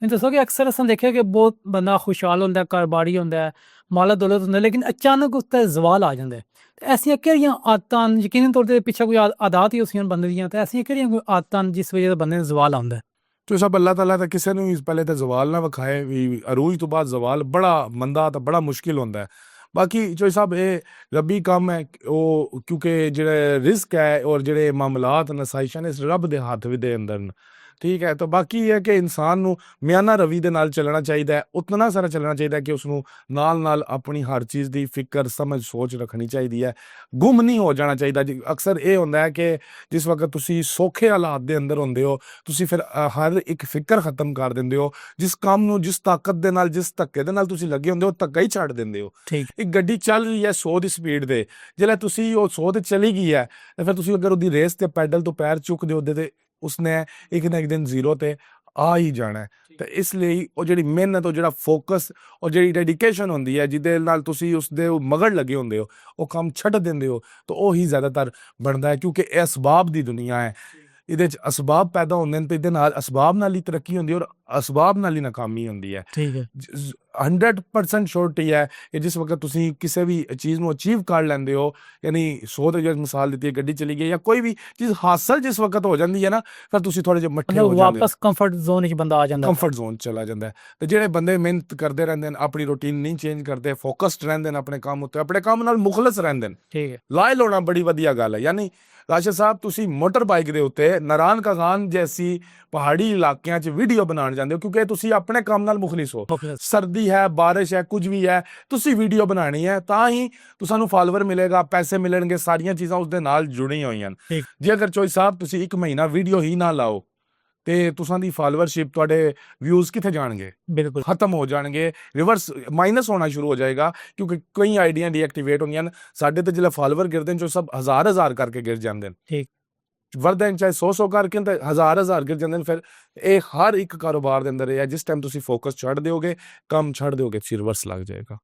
नहीं दसो कि अक्सर असें देखिआ कि बहुत बंदा खुशहाल होंदा है, कारोबारी होंदा है, माला दौलत होंदा है, लेकिन अचानक उसदा ज़वाल आ जांदा है। ते ऐसियां केह्ड़ियां आदतां न, यकीनन तौर ते पिच्छे कोई आदत ही होसियां बंदे दियां, ते ऐसियां केह्ड़ियां कोई आदतां न जिस वजह ते बंदे नूं ज़वाल आंदा है? तो सब अल्लाह ताला तो किसी ने पहले तो जवाल ना विखाए भी, अरूज तो बाद जवाल बड़ा मंदा तो बड़ा मुश्किल होंदा है। बाकी जो साहब ये रबी कम है वो, क्योंकि जेह्ड़े रिस्क है और जेह्ड़े मामलात नसाइशां ने इस रब दे हत्थ दे अंदर न। ठीक है, तो बाकी ये है कि इंसान नू मियाना रवि दे नाल चलना चाहिए, उतना सारा चलना चाहिए कि उसनू नाल नाल अपनी हर चीज़ की फिक्र समझ सोच रखनी चाहिए है। गुम नहीं हो जाना चाहिए। अक्सर ये होंदा है कि जिस वक्त तुसी सौखे हालात दे अंदर होंदे हो, तुसी फिर हर एक फिक्र खत्म कर दिंदे हो। जिस काम नू जिस ताकत दे नाल, जिस धक्के दे नाल तुसी लगे होंदे हो, धक्का ही छड्ड दिंदे हो। ठीक। एक गड्डी चल रही है 100 की स्पीड दे, जिसलै तुसी वो 100 ते चली गई है, तो फिर तुसी अगर उहदी रेस ते पैडल तो पैर चुकदे हो ते उसने एक ना एक दिन जीरो ते आ ही जाना है। तो इसलिए वो जिहड़ी मेहनत, वो जिहड़ा फोकस और जिहड़ी डेडिकेशन होंदी है, जिहदे नाल तुसी उसदे मगड़ लगे होंदे हो, वो काम छड्ड दिंदे हो, तो वो ही ज़्यादातर बनदा है। क्योंकि ये असबाब दी दुनिया है, इहदे च असबाब पैदा होंदे न, ते इहदे नाल असबाब नाल ही तरक्की होंदी है और असबाब नाल ही नाकामी होंदी है। ठीक है। 100% श्योरिटी है कि जिस वक्त तुसी किसी भी चीज़ नू अचीव कर लैंदे हो, यानी 100 ते जिस मिसाल दी है, गड्डी चली गई या कोई भी चीज़ हासिल जिस वक्त हो जाती है ना, फिर तुसी थोड़े जे मट्ठे मतलब हो जांदे हो, वापस कंफर्ट ज़ोन च बंदा आ जांदा है। कंफर्ट जोन चला जाता है। तो जेह्ड़े बंदे मेहनत करते रहंदे न, अपनी रूटीन नहीं चेंज करते, फोकस्ड रहिंदे न अपने काम उत्ते, अपने काम नाल मुखलस रहिंदे न, ठीक है। लायल होना बड़ी वधिया गल है। यानी राशिद साहब, तुसी मोटर बाइक दे उत्ते नारायण कागान जैसी पहाड़ी इलाकिਆਂ च वीडियो बनाउण जांदे हो, क्योंकि तुसी अपने काम नाल मुखलिस हो। मुखलिस। सर्दी है, बारिश है, कुछ भी है, तुसी वीडियो बनानी है, तां ही तुसानू फॉलोवर मिलेगा, पैसे मिलणगे, सारियां चीज़ां उसदे नाल जुड़ियां होईयां न। ठीक। जे अगर चोई साहब तुसी 1 महीना वीडियो ही ना लाओ, ते तुसां दी फॉलोवरशिप, तुहाडे व्यूज़ कित्थे जाणगे? बिल्कुल। खत्म हो जाणगे, रिवर्स माइनस होना शुरू हो जाएगा, क्योंकि कई आईडियां डीएक्टिवेट होंदियां न। साडे ते जिसलै फॉलोवर गिरदे न, जो सब हज़ार-हज़ार करके गिर जांदे न। ठीक। वरदे न चाहे 100-100 करके ते हज़ार-हज़ार गिर जांदे न। फिर ये हर एक कारोबार दे अंदर है, जिस टाइम तुसी फोकस छड्ड दिओगे, काम छड्ड दिओगे, रिवर्स लग जाएगा।